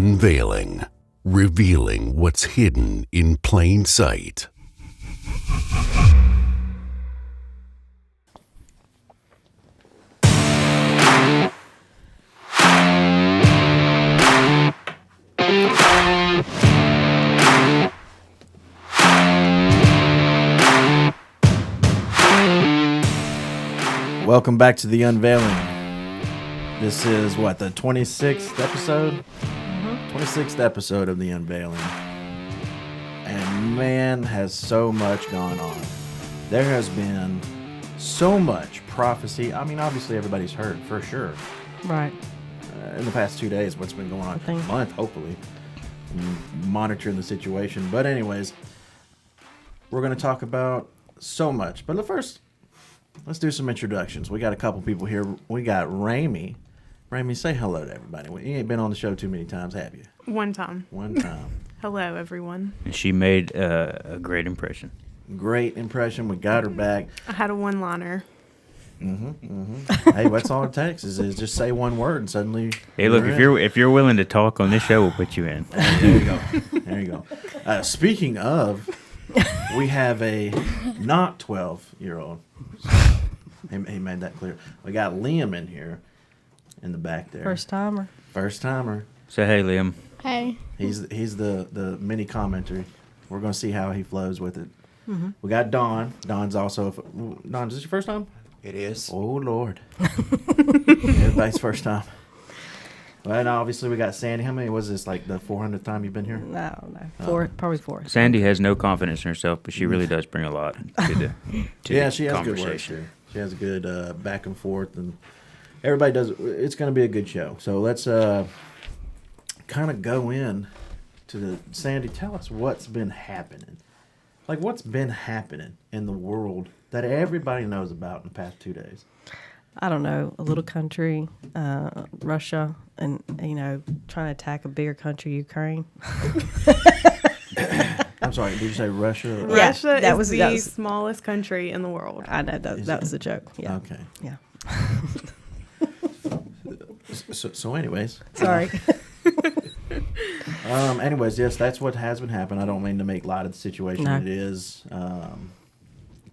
Unveiling, revealing what's hidden in plain sight. Welcome back to the Unveiling. This is what, the 26th episode? 26th episode of the Unveiling. And man, has so much gone on. There has been so much prophecy. I mean, obviously everybody's heard for sure. Right. In the past 2 days, what's been going on? A month, hopefully. Monitoring the situation. But anyways, we're going to talk about so much. But first, let's do some introductions. We got a couple people here. We got Ramey. Ramey, say hello to everybody. You ain't been on the show too many times, have you? One time. Hello, everyone. And she made a great impression. Great impression. We got her back. I had a one-liner. Hey, that's all it takes is just say one word and suddenly. Hey, look, if you're willing to talk on this show, we'll put you in. There you go. There you go. Speaking of, we have a not 12-year-old. He made that clear. We got Liam in here, in the back there. First timer. Say hey, Liam. Hey. He's the mini commenter. We're gonna see how he flows with it. We got Dawn. Dawn's also. Dawn, is this your first time? It is. Oh Lord. Everybody's first time. Well, and obviously we got Sandy. How many was this? Like the 400th time you've been here? No. Probably four. Sandy has no confidence in herself, but she really does bring a lot to the yeah, she has good words. conversation. She has a good back and forth, and everybody does. It's going to be a good show. So let's kind of go in to Sandy. Tell us what's been happening. Like, what's been happening in the world that everybody knows about in the past 2 days? I don't know. A little country, Russia, and trying to attack a bigger country, Ukraine. I'm sorry. Did you say Russia? Yeah, Russia that is was the smallest country in the world. I know that was a joke. Yeah. Okay. Yeah. So anyways. Sorry. Anyways, yes, that's what has been happening. I don't mean to make light of the situation. No. It is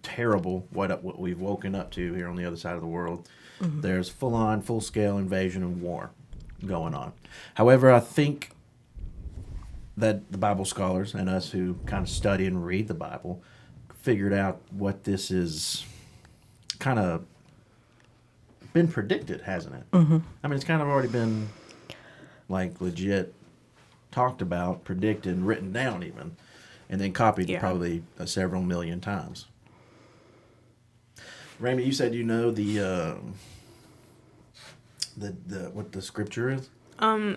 terrible what we've woken up to here on the other side of the world. There's full-scale invasion and war going on. However, I think that the Bible scholars and us who kind of study and read the Bible figured out what this is kind of been predicted, hasn't it? I mean, it's kind of already been like legit talked about, predicted, and written down even, and then copied probably several million times. Ramey, you said you know the what the scripture is?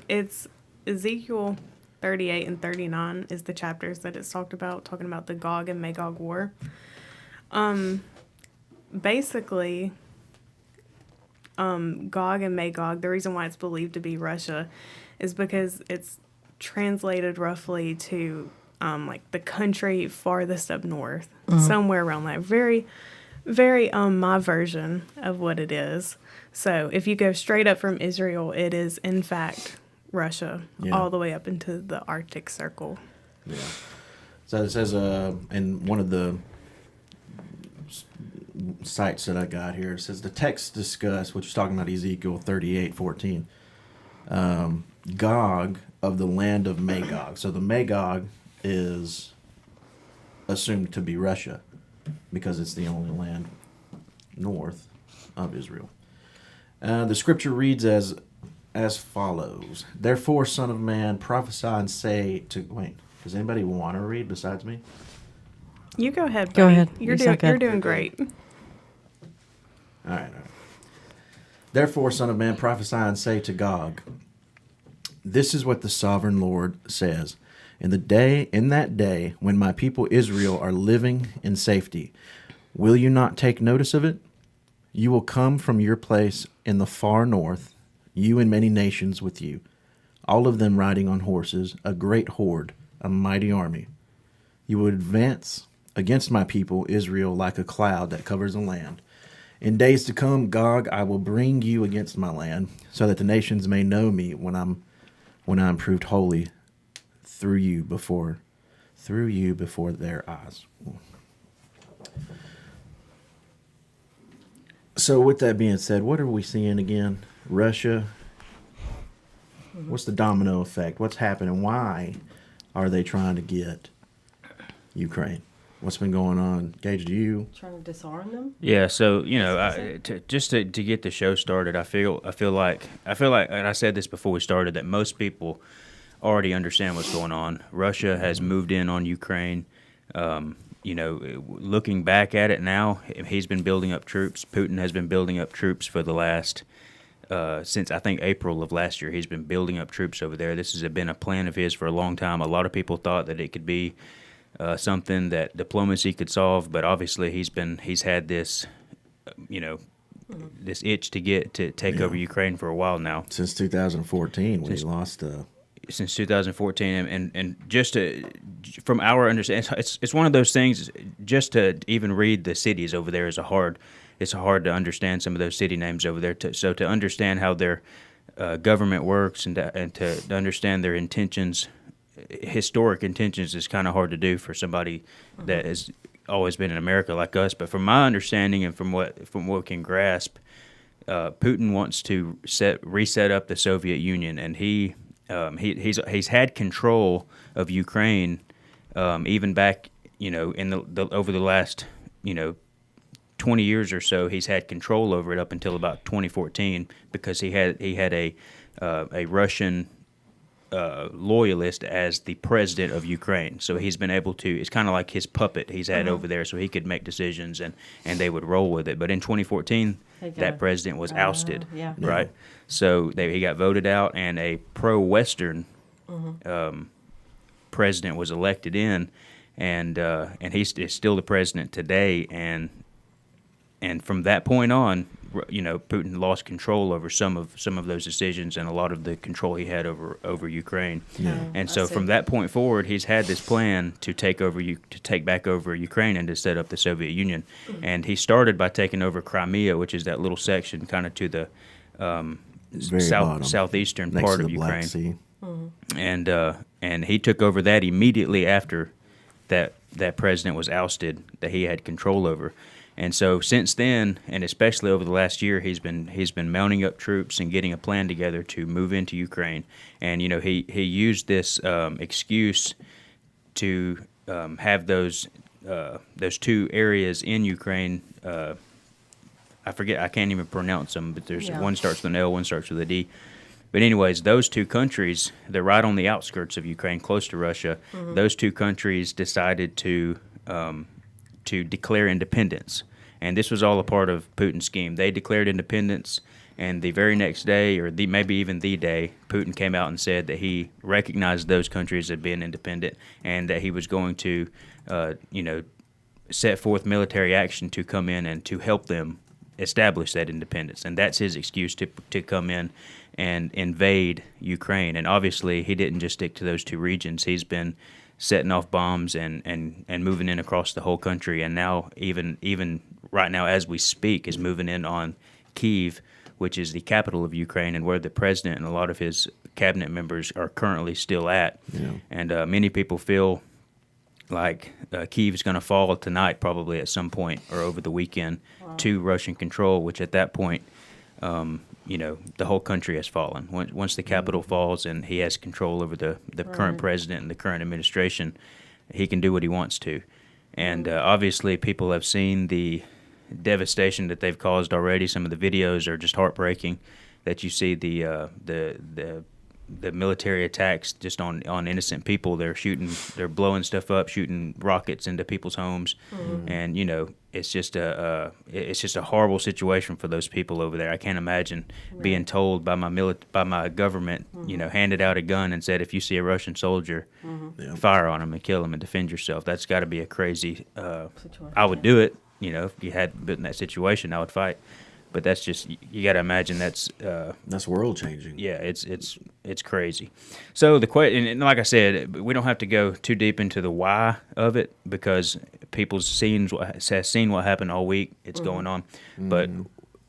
It's Ezekiel 38 and 39 is the chapters that it's talking about the Gog and Magog war. Basically, Gog and Magog, the reason why it's believed to be Russia is because it's translated roughly to like the country farthest up north, somewhere around that. Very, very my version of what it is. So if you go straight up from Israel, it is in fact Russia, all the way up into the Arctic Circle. Yeah. So it says in one of the sites that I got here, it says the text discuss, which is talking about Ezekiel 38:14, Gog of the land of Magog. So the Magog is assumed to be Russia because it's the only land north of Israel. The scripture reads as follows: Therefore, son of man, prophesy and say to... Wait, does anybody want to read besides me? You go ahead, buddy. Go ahead. You're doing great. All right. Therefore, son of man, prophesy and say to Gog, this is what the sovereign Lord says. In that day, when my people Israel are living in safety, will you not take notice of it? You will come from your place in the far north, you and many nations with you, all of them riding on horses, a great horde, a mighty army. You will advance against my people Israel like a cloud that covers the land. In days to come, Gog, I will bring you against my land, so that the nations may know me when when I am proved holy through you before their eyes. So with that being said, what are we seeing again? Russia. What's the domino effect? What's happening? Why are they trying to get Ukraine? What's been going on? Gage, do you? Trying to disarm them? Yeah, so to get the show started, I feel like, and I said this before we started, that most people already understand what's going on. Russia has moved in on Ukraine. Looking back at it now, he's been building up troops. Putin has been building up troops for the last since I think April of last year. He's been building up troops over there. This has been a plan of his for a long time. A lot of people thought that it could be something that diplomacy could solve, but obviously he's had this, this itch to take over Ukraine for a while now. Since 2014, when he lost. Since 2014, and just from our understanding, it's one of those things. Just to even read the cities over there is it's hard to understand some of those city names over there. So to understand how their government works and to understand their intentions, historic intentions, is kind of hard to do for somebody that has always been in America like us. But from my understanding and from what we can grasp, Putin wants to reset up the Soviet Union, and he's had control of Ukraine even back in over the last 20 years or so. He's had control over it up until about 2014 because he had a Russian loyalist as the president of Ukraine. So he's been able to, it's kind of like his puppet he's had over there, so he could make decisions and they would roll with it. But in 2014, that president was ousted, right? So he got voted out, and a pro-Western president was elected in, and he's still the president today. And from that point on, Putin lost control over some of those decisions and a lot of the control he had over Ukraine. Yeah. And so from that point forward, he's had this plan to take back over Ukraine and to set up the Soviet Union. And he started by taking over Crimea, which is that little section kind of to the southeastern next part to of the Black Ukraine. Sea. And he took over that immediately after that president was ousted, that he had control over. And so since then, and especially over the last year, he's been mounting up troops and getting a plan together to move into Ukraine. And he used this excuse to have those two areas in Ukraine. I forget, I can't even pronounce them, but there's one starts with an L, one starts with a D. But anyways, those two countries, they're right on the outskirts of Ukraine, close to Russia. Those two countries decided to declare independence. And this was all a part of Putin's scheme. They declared independence, and the very next day, or maybe even the day, Putin came out and said that he recognized those countries as being independent and that he was going to, set forth military action to come in and to help them establish that independence. And that's his excuse to come in and invade Ukraine. And obviously, he didn't just stick to those two regions. He's been setting off bombs and moving in across the whole country, and now even right now as we speak is moving in on Kyiv, which is the capital of Ukraine and where the president and a lot of his cabinet members are currently still at. Yeah. And many people feel like Kyiv is going to fall tonight, probably at some point or over the weekend, to Russian control, which at that point the whole country has fallen. Once the capital falls and he has control over the current president and the current administration, he can do what he wants to. And obviously people have seen the devastation that they've caused already. Some of the videos are just heartbreaking, that you see the military attacks just on innocent people. They're blowing stuff up, shooting rockets into people's homes, and it's just a horrible situation for those people over there. I can't imagine being told by my government, handed out a gun and said, if you see a Russian soldier, fire on him and kill him and defend yourself. That's got to be a crazy. I would do it. If you had been in that situation, I would fight. But that's just, you got to imagine that's world changing. Yeah, it's crazy. So the question, and like I said, we don't have to go too deep into the why of it, because people's seen what happened all week. It's going on, but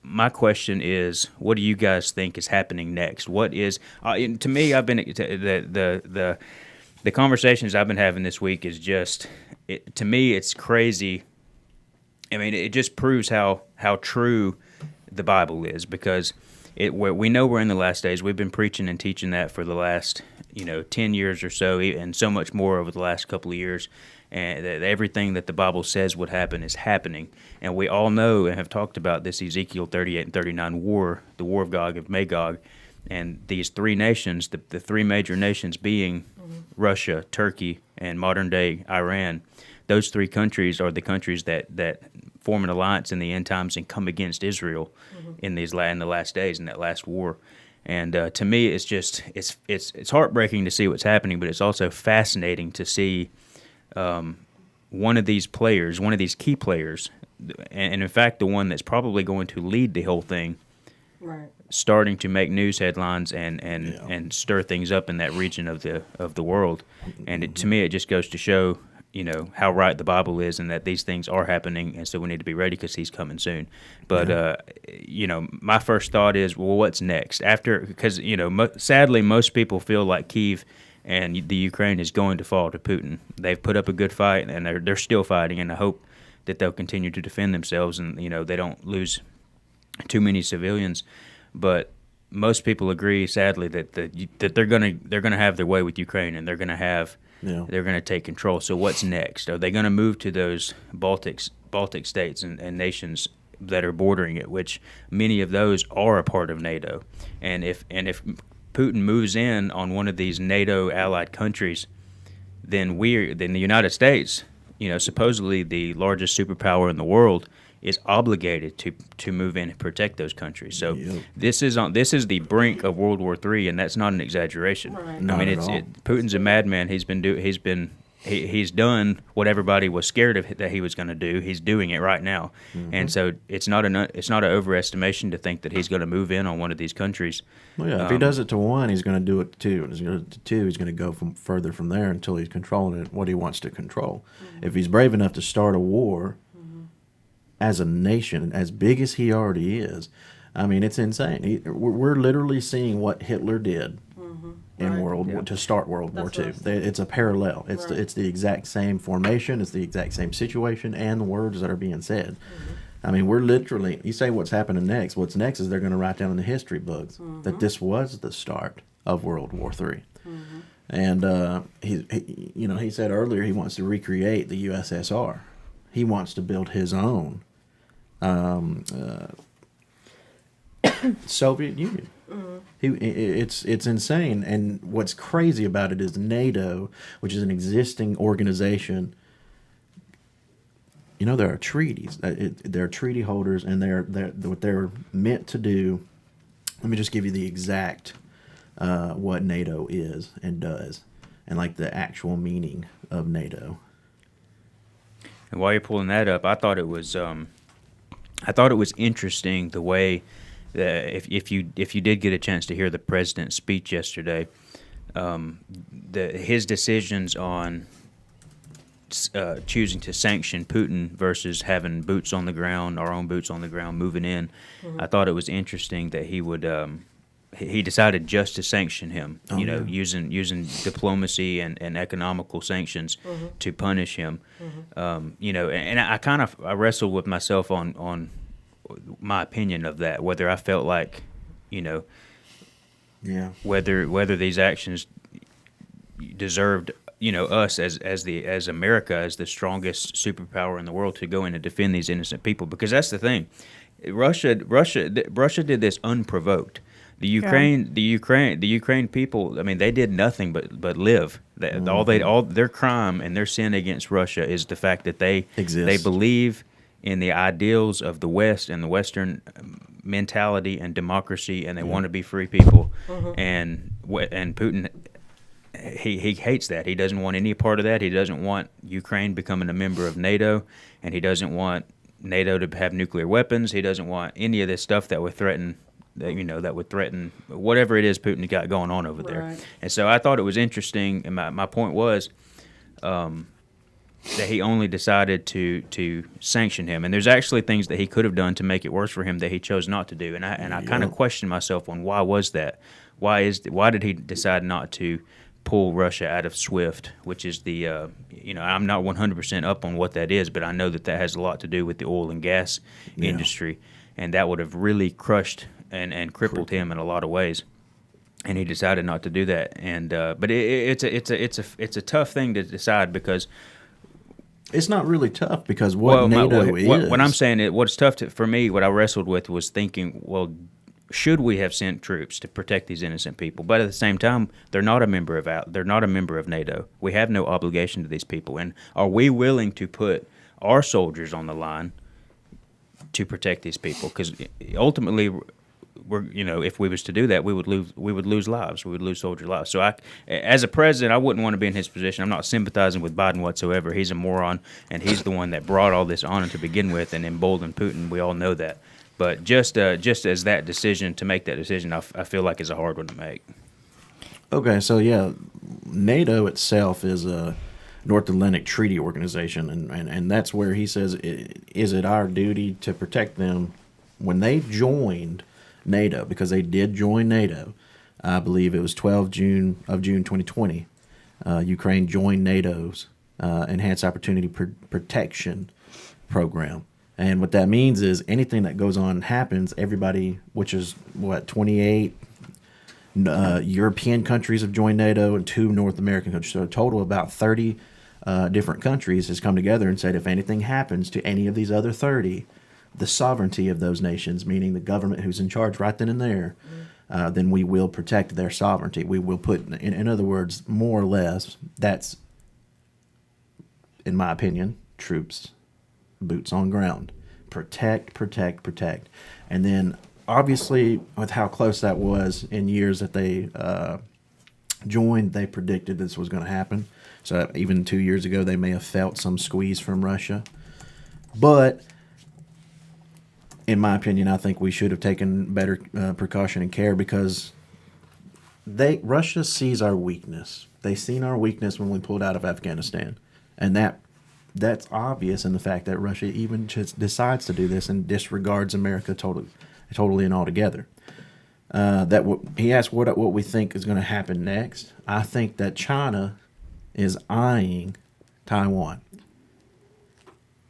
my question is, what do you guys think is happening next? What is to me? I've been the conversations I've been having this week is just to me it's crazy. I mean, it just proves how true the Bible is, because we know we're in the last days. We've been preaching and teaching that for the last 10 years or so, and so much more over the last couple of years. And that everything that the Bible says would happen is happening. And we all know and have talked about this Ezekiel 38 and 39 war, the war of Gog of Magog, and these three nations, the three major nations being Russia, Turkey, and modern-day Iran. Those three countries are the countries that form an alliance in the end times and come against Israel in the last days, in that last war. And to me, it's just it's heartbreaking to see what's happening, but it's also fascinating to see one of these players, one of these key players, and in fact the one that's probably going to lead the whole thing, Right. starting to make news headlines and stir things up in that region of the world. And to me, it just goes to show how right the Bible is, and that these things are happening, and so we need to be ready because he's coming soon. But my first thought is, well, what's next? Because sadly, most people feel like Kyiv and the Ukraine is going to fall to Putin. They've put up a good fight, and they're still fighting, and I hope that they'll continue to defend themselves, and they don't lose too many civilians. But most people agree, sadly, that they're gonna have their way with Ukraine, and they're gonna take control. So what's next? Are they gonna move to those Baltic states and nations that are bordering it, which many of those are a part of NATO? And if Putin moves in on one of these NATO allied countries, then the United States, supposedly the largest superpower in the world, is obligated to move in and protect those countries. So this is the brink of World War III, and that's not an exaggeration. Right. Not I mean, at all. Putin's a madman. He's done what everybody was scared of that he was going to do. He's doing it right now, and so it's not an overestimation to think that he's going to move in on one of these countries. Well, yeah, if he does it to one, he's going to do it to two, and he's going to go further from there until he's controlling it, what he wants to control. If he's brave enough to start a war as a nation, as big as he already is, I mean, it's insane. We're literally seeing what Hitler did in Right. to start World War That's II. what I'm saying. It's a parallel. It's Right. it's the exact same formation. It's the exact same situation and the words that are being said. I mean, we're literally. You say what's happening next. What's next is they're going to write down in the history books that this was the start of World War III. And he said earlier he wants to recreate the USSR. He wants to build his own Soviet Union. It's insane, and what's crazy about it is NATO, which is an existing organization. There are treaties. There are treaty holders, and they're what they're meant to do. Let me just give you the exact what NATO is and does, and like the actual meaning of NATO. And while you're pulling that up, I thought it was interesting the way that if you did get a chance to hear the president's speech yesterday, his decisions on choosing to sanction Putin versus having boots on the ground, our own boots on the ground, moving in. I thought it was interesting that he would. He decided just to sanction him, using diplomacy and economical sanctions to punish him. And I wrestled with myself on my opinion of that, whether I felt like, whether these actions deserved, us as America, as the strongest superpower in the world, to go in and defend these innocent people, because that's the thing. Russia did this unprovoked. The Ukraine people, I mean, they did nothing but live. All their crime and their sin against Russia is the fact that they believe in the ideals of the West and the Western mentality and democracy, and they want to be free people. And Putin, he hates that. He doesn't want any part of that. He doesn't want Ukraine becoming a member of NATO, and he doesn't want NATO to have nuclear weapons. He doesn't want any of this stuff that would threaten. That would threaten whatever it is Putin got going on over there. Right. And so I thought it was interesting, and my point was, decided to sanction him. And there's actually things that he could have done to make it worse for him that he chose not to do. And I kind of question myself on why was that? Why did he decide not to pull Russia out of SWIFT, which is the I'm not 100% up on what that is, but I know that has a lot to do with the oil and gas industry, and that would have really crushed and crippled him in a lot of ways. And he decided not to do that. And but it's a tough thing to decide because. It's not really tough because NATO is. What I'm saying, what's tough for me, what I wrestled with was thinking, well, should we have sent troops to protect these innocent people? But at the same time, they're not a member of NATO. We have no obligation to these people. And are we willing to put our soldiers on the line to protect these people? Because ultimately, if we was to do that, we would lose lives. We would lose soldier lives. So as a president, I wouldn't want to be in his position. I'm not sympathizing with Biden whatsoever. He's a moron, and he's the one that brought all this on to begin with and emboldened Putin. We all know that. But just as that decision, to make that decision, I feel like is a hard one to make. Okay, so yeah, NATO itself is a North Atlantic Treaty Organization, and that's where he says, is it our duty to protect them when they joined NATO, because they did join NATO. I believe it was 12 June 2020. Ukraine joined NATO's Enhanced Opportunity Protection Program. And what that means is anything that goes on and happens, everybody, which is 28 European countries have joined NATO and 2 North American countries. So a total of about 30 different countries has come together and said if anything happens to any of these other 30, the sovereignty of those nations, meaning the government who's in charge right then and there, then we will protect their sovereignty. We will put, in other words, more or less, that's, in my opinion, troops, boots on ground. Protect, protect, protect. And then, obviously, with how close that was in years that they joined, they predicted this was going to happen. So even 2 years ago, they may have felt some squeeze from Russia. But in my opinion, I think we should have taken better precaution and care because Russia sees our weakness. They seen our weakness when we pulled out of Afghanistan. And that's obvious in the fact that Russia even just decides to do this and disregards America totally and altogether. He asked what we think is going to happen next. I think that China is eyeing Taiwan.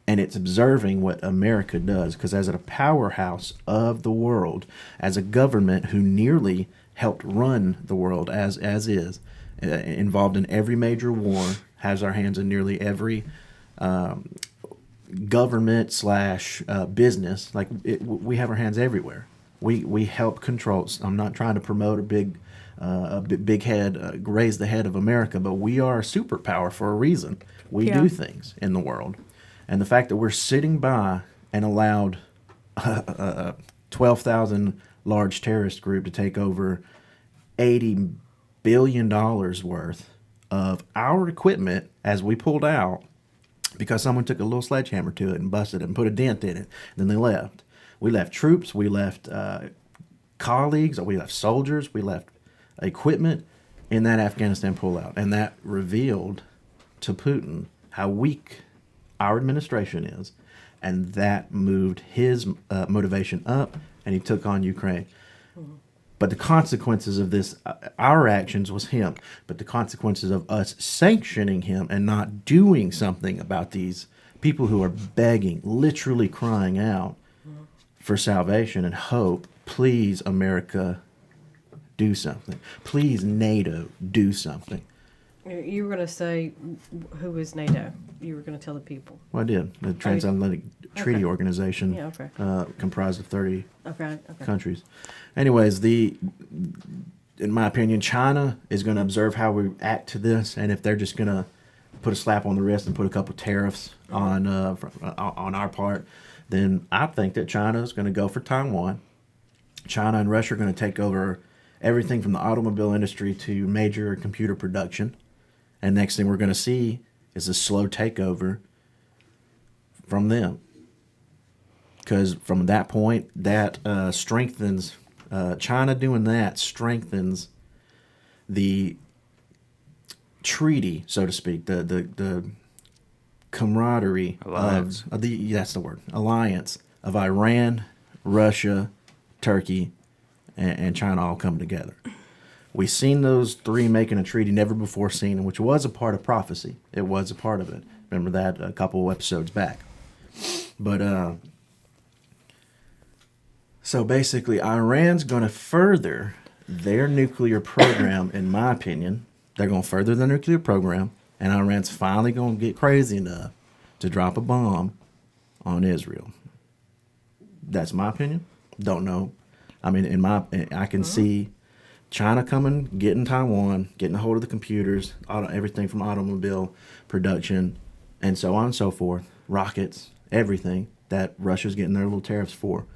And it's observing what America does, because as a powerhouse of the world, as a government who nearly helped run the world as is, involved in every major war, has our hands in nearly every government / business. We have our hands everywhere. We help control. I'm not trying to promote a big head, raise the head of America, but we are a superpower for a reason. We do things in the world. And the fact that we're sitting by and allowed a 12,000 large terrorist group to take over $80 billion worth of our equipment as we pulled out because someone took a little sledgehammer to it and busted it and put a dent in it. Then they left. We left troops. We left colleagues. We left soldiers. We left equipment in that Afghanistan pullout. And that revealed to Putin how weak our administration is, and that moved his motivation up, and he took on Ukraine. Mm-hmm. But the consequences of this, our actions was him, but the consequences of us sanctioning him and not doing something about these people who are begging, literally crying out for salvation and hope, please, America, do something. Please, NATO, do something. You were going to say, who is NATO? You were going to tell the people. Well, I did. The Transatlantic Treaty Organization, comprised of 30 countries. Anyways, in my opinion, China is going to observe how we act to this, and if they're just going to put a slap on the wrist and put a couple tariffs on our part, then I think that China is going to go for Taiwan. China and Russia are going to take over everything from the automobile industry to major computer production. And next thing we're going to see is a slow takeover from them. Because from that point, that strengthens, China doing that strengthens the treaty, so to speak, the camaraderie Alliance. that's the word, alliance of Iran, Russia, Turkey, and China all come together. We've seen those three making a treaty never before seen, which was a part of prophecy. It was a part of it. Remember that a couple of episodes back. But so basically, Iran's going to further their nuclear program, in my opinion. They're going to further their nuclear program, and Iran's finally going to get crazy enough to drop a bomb on Israel. That's my opinion. Don't know. I mean, I can see China coming, getting Taiwan, getting a hold of the computers, everything from automobile production, and so on and so forth, rockets, everything that Russia's getting their little tariffs for.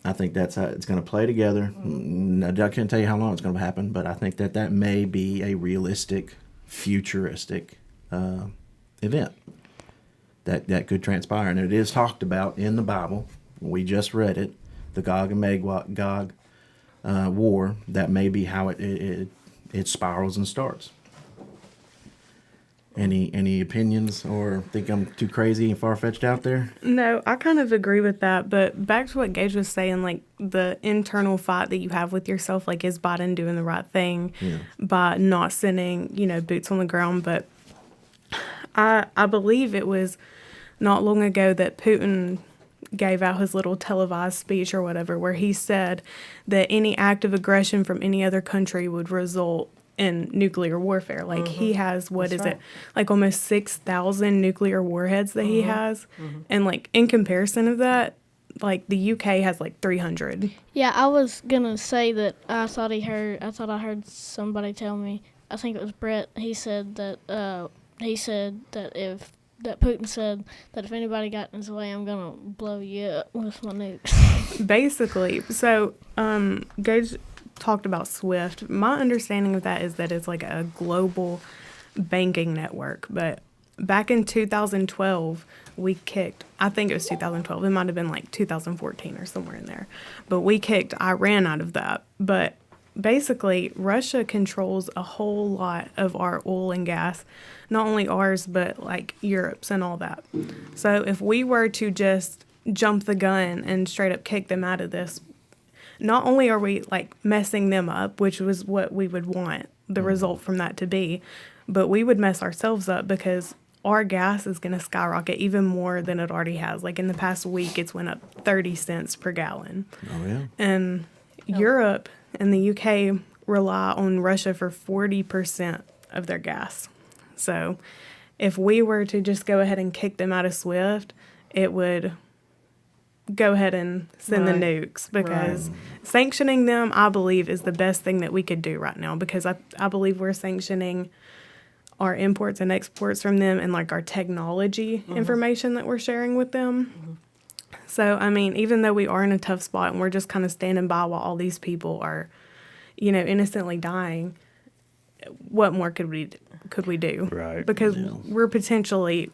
I think that's how it's going to play together. I can't tell you how long it's going to happen, but I think that may be a realistic, futuristic event that could transpire. And it is talked about in the Bible. We just read it, the Gog and Magog war. That may be how it spirals and starts. Any opinions, or think I'm too crazy and far-fetched out there? No, I kind of agree with that. But back to what Gage was saying, like the internal fight that you have with yourself, like is Biden doing the right thing by not sending, boots on the ground? But I believe it was not long ago that Putin gave out his little televised speech or whatever, where he said that any act of aggression from any other country would result in nuclear warfare. Like he has, like almost 6,000 nuclear warheads that he has. And like in comparison of that, like the UK has like 300. Yeah, I was gonna say that I thought I heard somebody tell me, I think it was Brett, he said that Putin said that if anybody got in his way, I'm gonna blow you up with my nukes. Basically. So Gage talked about SWIFT. My understanding of that is that it's like a global banking network. But back in 2012, I think it was 2012. It might have been like 2014 or somewhere in there. But we kicked Iran out of that. But basically, Russia controls a whole lot of our oil and gas, not only ours, but like Europe's and all that. So if we were to just jump the gun and straight up kick them out of this, not only are we like messing them up, which was what we would want the result from that to be, but we would mess ourselves up because our gas is going to skyrocket even more than it already has. Like in the past week, it's went up 30 cents per gallon. Oh, yeah. And Europe and the UK rely on Russia for 40% of their gas. So if we were to just go ahead and kick them out of SWIFT, it would go ahead and send the nukes, because sanctioning them, I believe, is the best thing that we could do right now, because I believe we're sanctioning our imports and exports from them and like our technology information that we're sharing with them. So, I mean, even though we are in a tough spot and we're just kind of standing by while all these people are, innocently dying, what more could we do? Right. Because we're potentially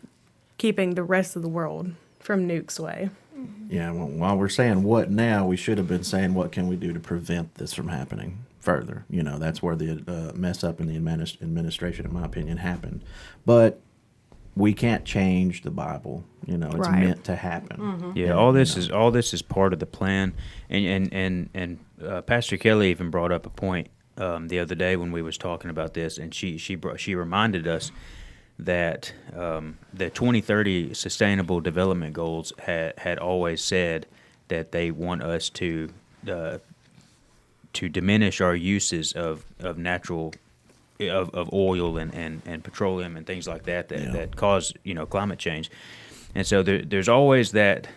keeping the rest of the world from nukes away. Yeah, well, while we're saying what now, we should have been saying what can we do to prevent this from happening further. That's where the mess up in the administration, in my opinion, happened. But we can't change the Bible. It's meant to happen. Yeah, all this is part of the plan. And Pastor Kelley even brought up a point the other day when we was talking about this, and she reminded us that the 2030 Sustainable Development Goals had always said that they want us to diminish our uses of natural of oil and petroleum and things like that cause climate change. And so there's always that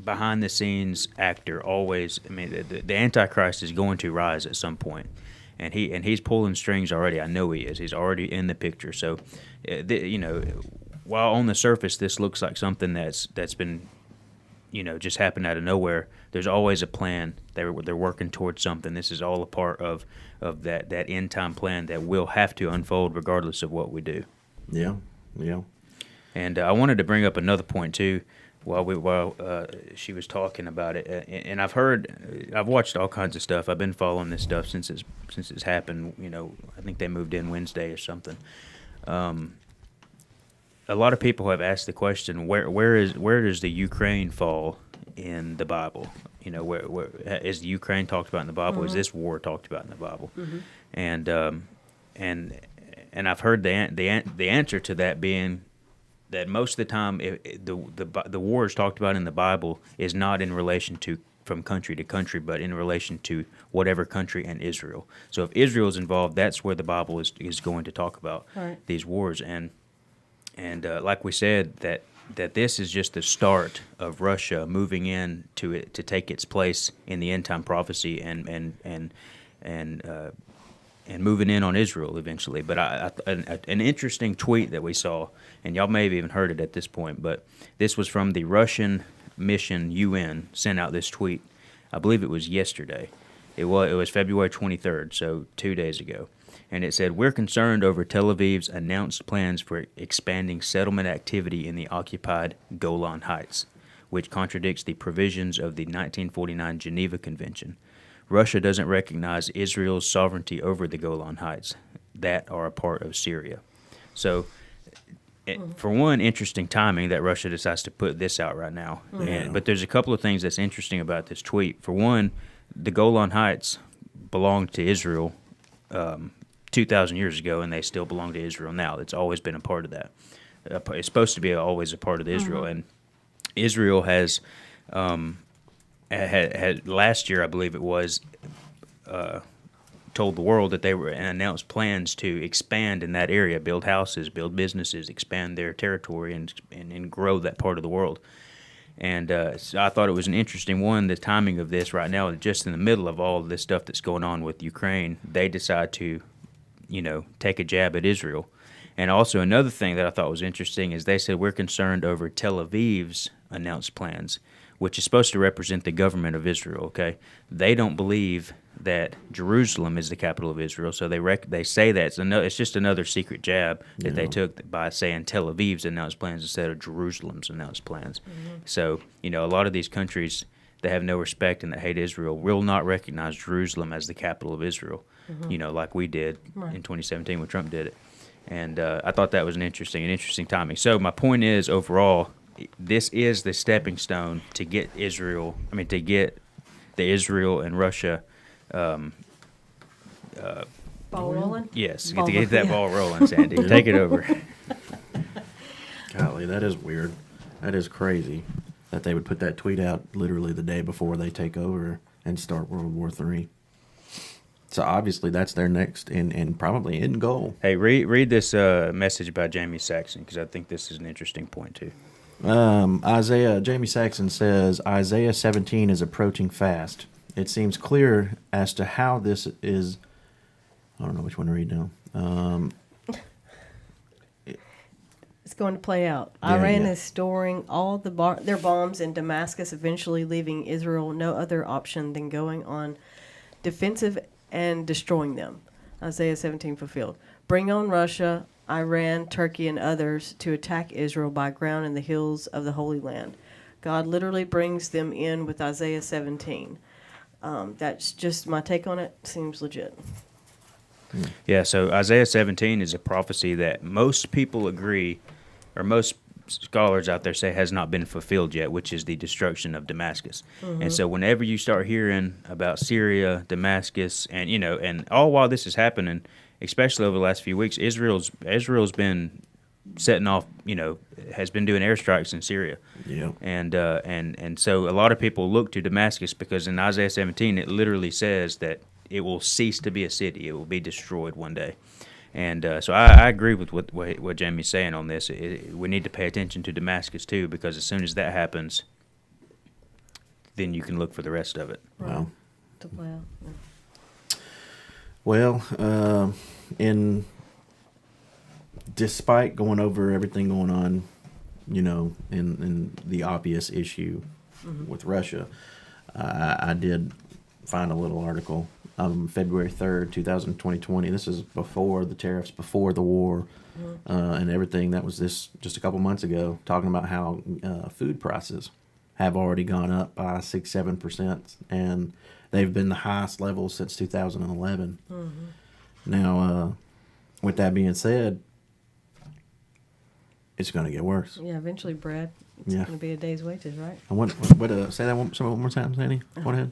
behind the scenes actor always. I mean, the Antichrist is going to rise at some point. And he's pulling strings already. I know he is. He's already in the picture. So, while on the surface this looks like something that's been, just happened out of nowhere, there's always a plan. They're working towards something. This is all a part of that end time plan that will have to unfold regardless of what we do. Yeah. And I wanted to bring up another point too. While she was talking about it, and I've watched all kinds of stuff. I've been following this stuff since it's happened. I think they moved in Wednesday or something. a lot of people have asked the question, where does the Ukraine fall in the Bible? You know, where is the Ukraine talked about in the Bible? Is this war talked about in the Bible? And I've heard the answer to that being that most of the time the wars talked about in the Bible is not in relation to from country to country, but in relation to whatever country and Israel. So if Israel is involved, that's where the Bible is going to talk about these wars. And like we said, that this is just the start of Russia moving in to take its place in the end time prophecy and moving in on Israel eventually. But an interesting tweet that we saw, and y'all may have even heard it at this point, but this was from the Russian mission UN sent out this tweet. I believe it was yesterday. It was February 23rd, so 2 days ago. And it said, "We're concerned over Tel Aviv's announced plans for expanding settlement activity in the occupied Golan Heights, which contradicts the provisions of the 1949 Geneva Convention. Russia doesn't recognize Israel's sovereignty over the Golan Heights that are a part of Syria." So, for one, interesting timing that Russia decides to put this out right now. But there's a couple of things that's interesting about this tweet. For one, the Golan Heights belonged to Israel 2,000 years ago, and they still belong to Israel now. It's always been a part of that. It's supposed to be always a part of Israel. And Israel has had last year, I believe it was, told the world that they were announced plans to expand in that area, build houses, build businesses, expand their territory, and grow that part of the world. And so I thought it was an interesting one, the timing of this right now, just in the middle of all of this stuff that's going on with Ukraine, they decide to, take a jab at Israel. And also another thing that I thought was interesting is they said, "We're concerned over Tel Aviv's announced plans," which is supposed to represent the government of Israel, okay? They don't believe that Jerusalem is the capital of Israel, so they say that it's just another secret jab that they took by saying Tel Aviv's announced plans instead of Jerusalem's announced plans. So, a lot of these countries that have no respect and that hate Israel will not recognize Jerusalem as the capital of Israel, like we did in 2017 when Trump did it. And I thought that was an interesting timing. So my point is, overall, this is the stepping stone to get the Israel and Russia Ball rolling? Yes, to get that ball rolling, Sandy. Take it over. Golly, that is weird. That is crazy that they would put that tweet out literally the day before they take over and start World War III. So obviously that's their next and probably end goal. Hey, read this message by Jamie Saxon, because I think this is an interesting point too. Jamie Saxon says, Isaiah 17 is approaching fast. It seems clear as to how this is. I don't know which one to read now. It's going to play out. Iran is storing all their bombs in Damascus, eventually leaving Israel no other option than going on defensive and destroying them. Isaiah 17 fulfilled. Bring on Russia, Iran, Turkey, and others to attack Israel by ground in the hills of the Holy Land. God literally brings them in with Isaiah 17. That's just my take on it. Seems legit. Yeah, so Isaiah 17 is a prophecy that most people agree, or most scholars out there say has not been fulfilled yet, which is the destruction of Damascus. And so whenever you start hearing about Syria, Damascus, and and all while this is happening, especially over the last few weeks, Israel's been setting off, has been doing airstrikes in Syria. Yeah. And so a lot of people look to Damascus because in Isaiah 17 it literally says that it will cease to be a city; it will be destroyed one day. And so I agree with what Jamie's saying on this. We need to pay attention to Damascus too, because as soon as that happens, then you can look for the rest of it. Wow. To play out. Yeah. Well, despite going over everything going on, in the obvious issue with Russia, I did find a little article. February 3rd, 2020. This is before the tariffs, before the war, and everything. That was just a couple months ago, talking about how food prices have already gone up by 6-7%, and they've been the highest level since 2011. Now, with that being said, it's going to get worse. Yeah, eventually bread. It's Yeah. going to be a day's wages, right? Say that one more time, Sandy. Go ahead.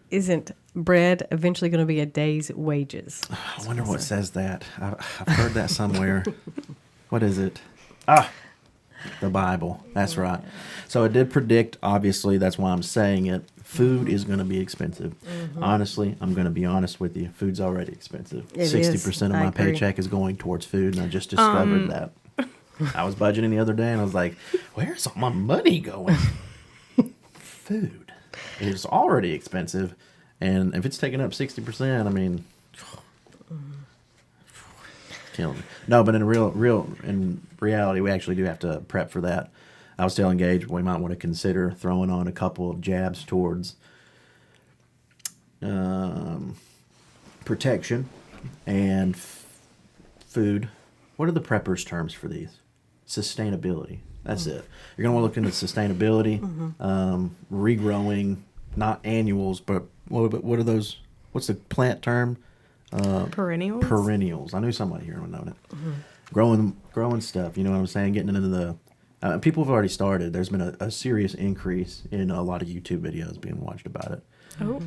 Isn't bread eventually going to be a day's wages? I wonder what says that. I've heard that somewhere. What is it? The Bible. That's right. So it did predict, obviously, that's why I'm saying it. Food is going to be expensive. Honestly, I'm going to be honest with you. Food's already expensive. It 60% is. of I my agree. paycheck is going towards food, and I just discovered that. I was budgeting the other day, and I was like, where's all my money going? Food. It's already expensive, and if it's taking up 60%, I mean, killing me. No, but in reality, we actually do have to prep for that. I was telling Gage we might want to consider throwing on a couple of jabs towards protection and food. What are the preppers' terms for these? Sustainability. That's it. You're going to want to look into sustainability, regrowing, not annuals, but what are those? What's the plant term? Perennials. Perennials. I knew somebody here would know it. Growing stuff. You know what I'm saying? Getting into the people have already started. There's been a serious increase in a lot of YouTube videos being watched about it. Oh.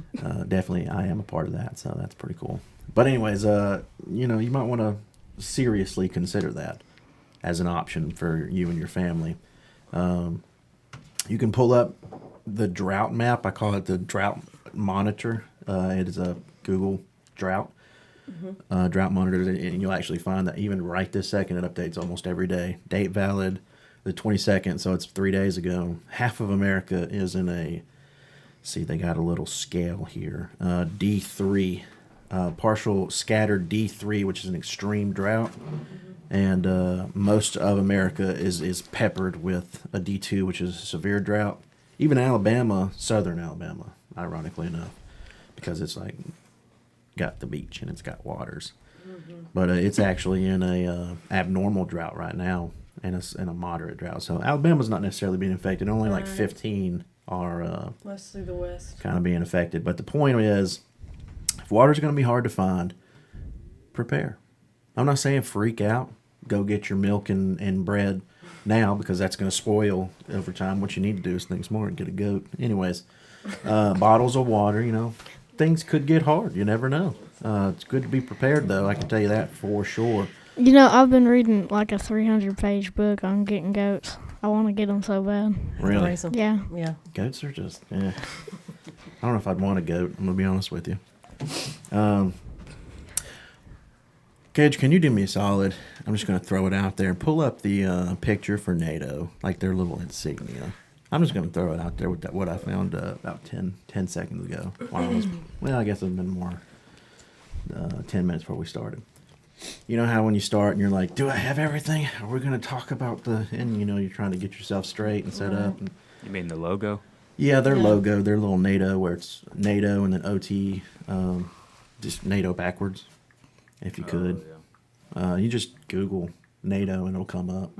Definitely, I am a part of that, so that's pretty cool. But anyways, you might want to seriously consider that as an option for you and your family. You can pull up the drought map. I call it the drought monitor. It is a Google drought. Drought monitor, and you'll actually find that even right this second, it updates almost every day. Date valid the 22nd, so it's 3 days ago. Half of America is in a, see, they got a little scale here, D3, partial scattered D3, which is an extreme drought. And most of America is peppered with a D2, which is a severe drought. Even Alabama, southern Alabama, ironically enough, because it's like got the beach and it's got waters. But it's actually in a abnormal drought right now, and in a moderate drought. So Alabama's not necessarily being affected. Only like 15 are Mostly the West. kind of being affected. But the point is, if water's going to be hard to find, prepare. I'm not saying freak out. Go get your milk and bread now, because that's going to spoil over time. What you need to do is think smart and get a goat. Anyways, bottles of water, things could get hard. You never know. It's good to be prepared, though. I can tell you that for sure. I've been reading like a 300-page book on getting goats. I want to get them so bad. Really? Raise 'em. Yeah. Yeah. Goats are just, I don't know if I'd want a goat. I'm going to be honest with you. Gage, can you do me a solid? I'm just going to throw it out there. Pull up the picture for NATO, like their little insignia. I'm just going to throw it out there with what I found about 10 seconds ago. I guess it's been more 10 minutes before we started. You know how when you start and you're like, do I have everything? Are we going to talk about and you're trying to get yourself straight and set up. And, You mean the logo? yeah, their logo, their little NATO, where it's NATO and then OT, just NATO backwards, if you could. Yeah. You just Google NATO and it'll come up.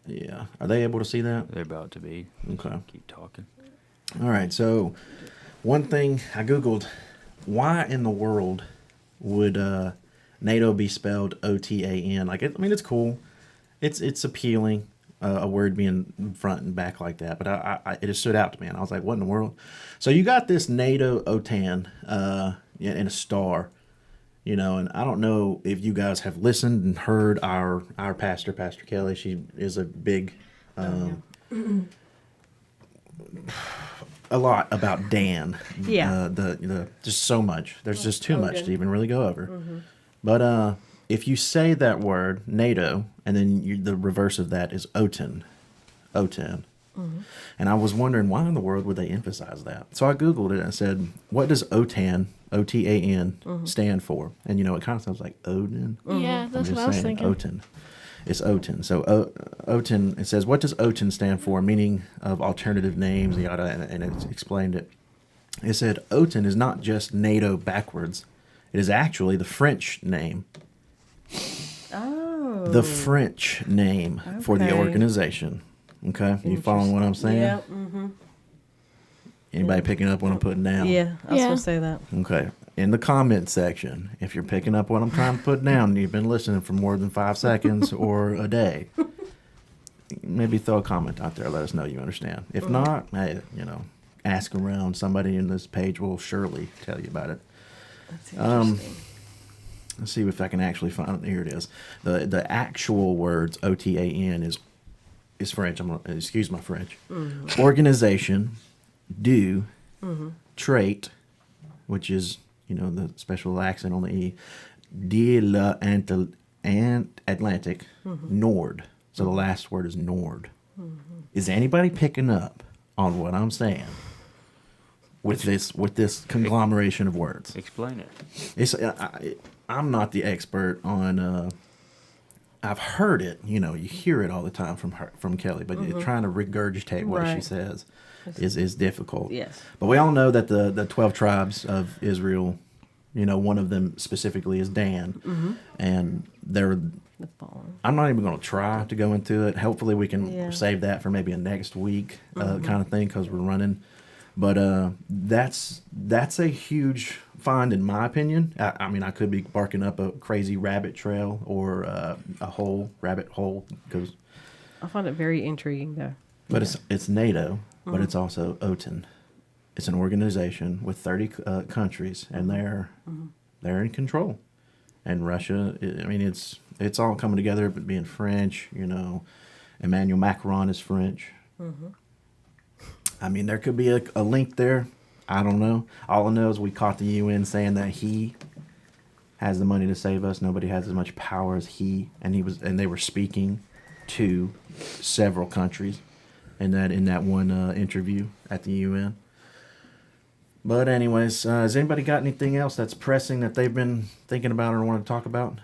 Yeah. Are they able to see that? They're about to be. Okay. Keep talking. All right. So one thing I Googled, why in the world would NATO be spelled OTAN? It's cool. It's appealing, a word being front and back like that. But it just stood out to me, and I was like, what in the world? So you got this NATO OTAN in a star, and I don't know if you guys have listened and heard our pastor, Pastor Kelley. She is a big, a lot about Dan. Yeah. The just so much. There's just too much Odin. to even really go over. But if you say that word NATO, and then the reverse of that is OTAN. And I was wondering, why in the world would they emphasize that? So I Googled it and I said, what does OTAN, OTAN, stand for? And it kind of sounds like Odin. Yeah, that's I'm what I was just saying, thinking. OTAN. It's OTAN. So OTAN, it says, what does OTAN stand for? Meaning of alternative names, yada, and it explained it. It said OTAN is not just NATO backwards. It is actually the French name. Oh. The French name for the Okay. organization. Okay? You following what I'm saying? Yeah. Anybody picking up what I'm putting down? Yeah. I was Yeah. going to say that. Okay. in the comment section, if you're picking up what I'm trying to put down and you've been listening for more than 5 seconds or a day, maybe throw a comment out there. Let us know you understand. If not, hey, ask around. Somebody in this page will surely tell you about it. That's interesting. Let's see if I can actually find it. Here it is. The actual words OTAN is French. Excuse my French. Organization, do, trait, which is the special accent on the E, de l'Atlantic, Nord. So the last word is Nord. Is anybody picking up on what I'm saying with this conglomeration of words? Explain it. It's I'm not the expert on. I've heard it. You hear it all the time from Kelley, but trying to regurgitate what she Right. says is difficult. Yes. But we all know that the 12 tribes of Israel, one of them specifically is Dan, and they're. The fallen. I'm not even going to try to go into it. Hopefully, we can Yeah. save that for maybe a next week kind of thing because we're running. But that's a huge find in my opinion. I mean, I could be barking up a crazy rabbit trail or a rabbit hole because. I find it very intriguing, though. But it's NATO, but it's also OTAN. It's an organization with 30 countries, and they're in control. And Russia, I mean, it's all coming together. But being French, Emmanuel Macron is French. I mean, there could be a link there. I don't know. All I know is we caught the UN saying that he has the money to save us. Nobody has as much power as he, and they were speaking to several countries in that one interview at the UN. But anyways, has anybody got anything else that's pressing that they've been thinking about or want to talk about?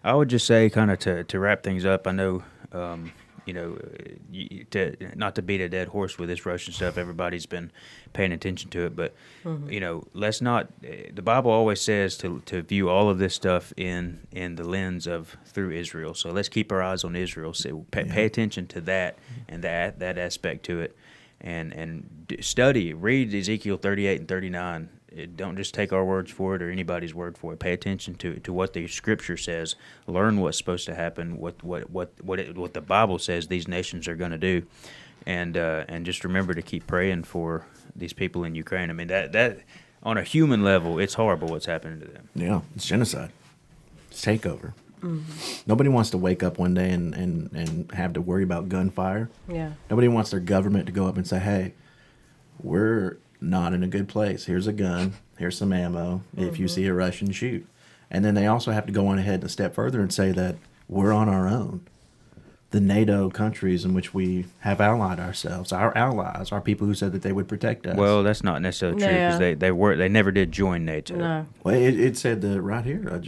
I would just say, kind of to wrap things up. I know, not to beat a dead horse with this Russian stuff. Everybody's been paying attention to it, but let's not. The Bible always says to view all of this stuff in the lens of through Israel. So let's keep our eyes on Israel. So pay attention to that and that aspect to it, and study, read Ezekiel 38 and 39. Don't just take our words for it or anybody's word for it. Pay attention to what the Scripture says. Learn what's supposed to happen. What the Bible says these nations are going to do, and just remember to keep praying for these people in Ukraine. I mean that on a human level, it's horrible what's happening to them. Yeah, it's genocide. It's takeover. Nobody wants to wake up one day and have to worry about gunfire. Yeah. Nobody wants their government to go up and say, "Hey, we're not in a good place. Here's a gun. Here's some ammo. If you see a Russian, shoot." And then they also have to go on ahead a step further and say that we're on our own. The NATO countries in which we have allied ourselves, our allies, are people who said that they would protect us. Well, that's not necessarily true because Yeah. they never did join NATO. No. Well, it said right here.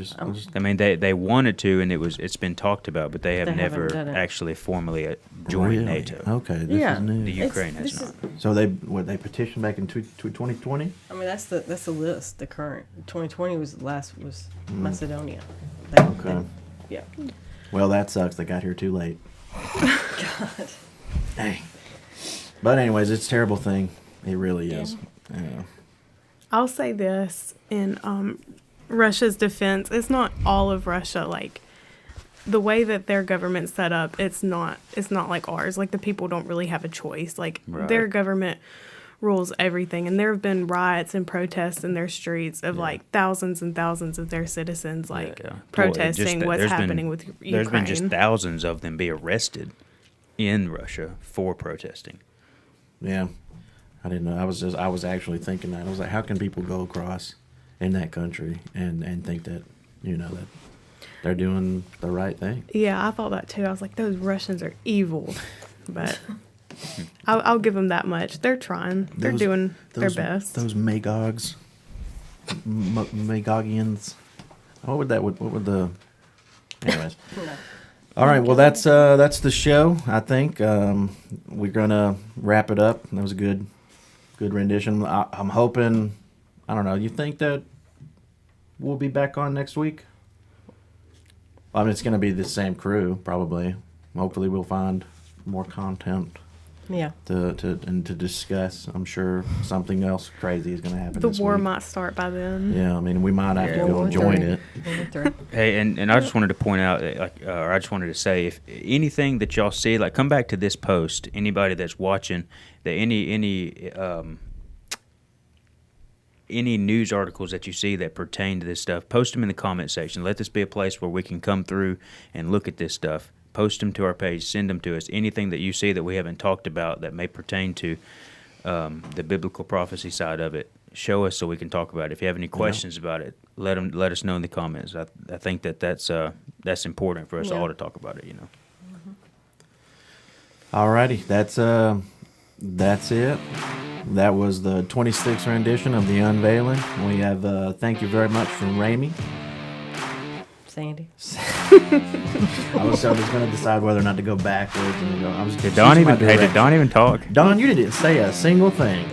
I mean, they wanted to, and it's been talked about, but they have They never haven't done it. actually formally joined Really? NATO. Okay, this Yeah. is new. The Ukraine has this not. So they petitioned back in 2020? I mean, that's the list. The current 2020 was the last was Macedonia. Okay. Yeah. Well, that sucks. They got here too late. Dang. But anyways, it's a terrible thing. It really is. Yeah. I'll say this in Russia's defense, it's not all of Russia. Like the way that their government's set up, it's not like ours. Like the people don't really have a choice. Like their government rules everything, and there have been riots and protests in their streets of like thousands and thousands of their citizens protesting what's happening with Ukraine. There's been just thousands of them be arrested in Russia for protesting. Yeah. I didn't know. I was actually thinking that. I was like, how can people go across in that country and think that, that they're doing the right thing? Yeah, I thought that too. I was like, those Russians are evil, but I'll give them that much. They're trying. They're doing their best. Those Magogs, Magogians. What would the? Anyways. All right. Well, that's the show. I think we're gonna wrap it up. That was a good rendition. I'm hoping. I don't know. You think that we'll be back on next week? I mean, it's gonna be the same crew probably. Hopefully, we'll find more content. Yeah. to discuss. I'm sure something else crazy is going to happen. The this war week. might start by then. Yeah, I mean, we might have to Yeah. go and join it. Hey, and I just wanted to point out, or I just wanted to say, if anything that y'all see, like, come back to this post. Anybody that's watching, that any news articles that you see that pertain to this stuff, post them in the comment section. Let this be a place where we can come through and look at this stuff. Post them to our page. Send them to us. Anything that you see that we haven't talked about that may pertain to the biblical prophecy side of it, show us so we can talk about it. If you have any questions about it, let us know in the comments. I think that's important for us all to talk about it. You know. Alrighty, that's it. That was the 26th rendition of the Unveiling. We have thank you very much from Ramey. Sandy. I was going to decide whether or not to go backwards and go. Did Don even talk? Don, you didn't say a single thing.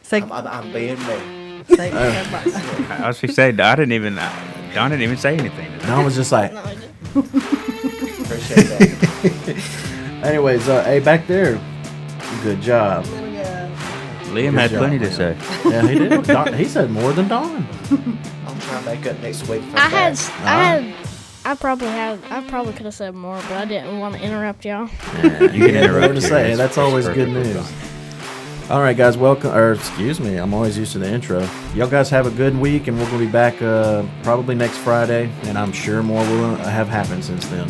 Say, I'm being me. say I was just saying, Don didn't even say anything. Don was just like. Appreciate that. Anyways, hey, back there. Good job. Liam Good had job, plenty to Liam. say. Yeah, he did. Don, he said more than Don. I'm trying to make up next week. I probably could have said more, but I didn't want to interrupt y'all. You can interrupt More to here. say. That's always good perfectly news. fine. All right, guys, welcome. Or excuse me, I'm always used to the intro. Y'all guys have a good week, and we're going to be back probably next Friday, and I'm sure more will have happened since then.